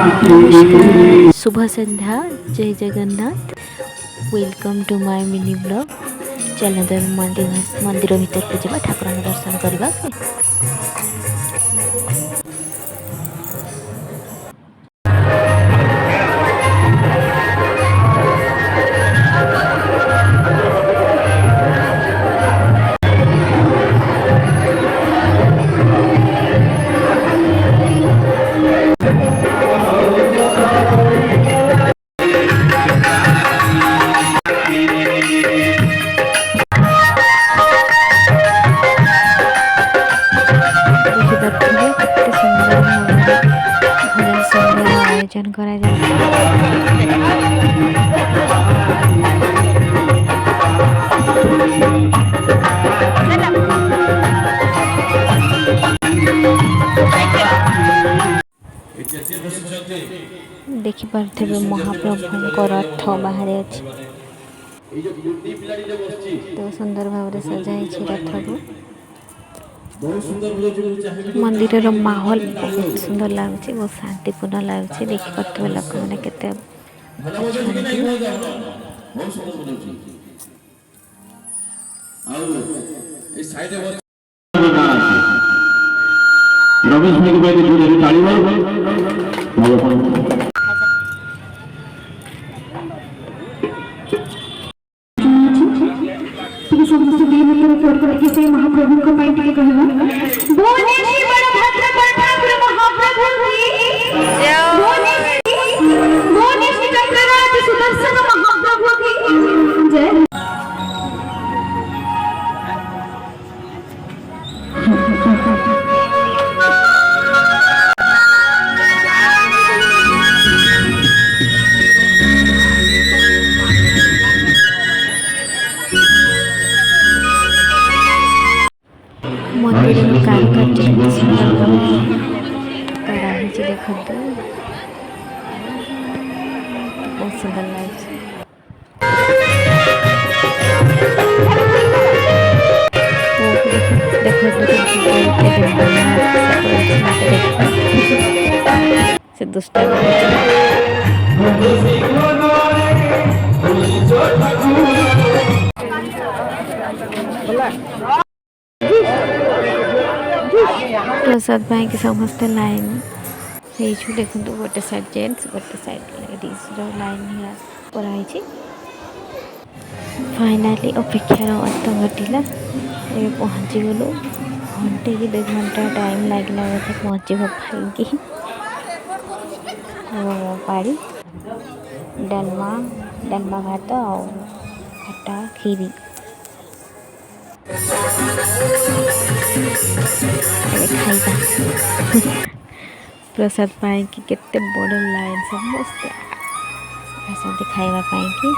नमस्कार शुभ संध्या जय Jagannath welcome to my mini blog चलो मंदिर भीतर को जावा ठाकुर दर्शन करवा आयोजन करा देखिपे महाप्रभु रथ बाहर अच्छे तो सुंदर भाव सजाई रथ को मंदिर माहौल बहुत सुंदर लगुच बहुत शांतिपूर्ण लगुच देखिपे लोक मैंने केते रमेश भाई के पास जोड़े ताली मारो समस्त दिन में रिकॉर्ड करके से महाप्रभु का पाई टिके कहवा बोले श्री बड़भद्र ठाकुर महाप्रभु की बोले श्री चक्रराज सुदर्शन महाप्रभु की जय मंदिर में कारुकार्य सुंदर कराई देखो बहुत सुंदर लगे से दुष्ट प्रसाद पाई समस्त लाइन देखो गोटे साइड जेंट्स गोटे साइड लेडीज लाइन कराई फाइनाली अपेक्षार अंत घटला पहुँची गलु घंटे कि 2 घंटा टाइम लगला पहुँचे भाई मो पाड़ी डालमा भात और खट्टा खीरी खाइबा प्रसाद पाई कि केते बड़ लाइन समस्त आसती खाइबा पाई कि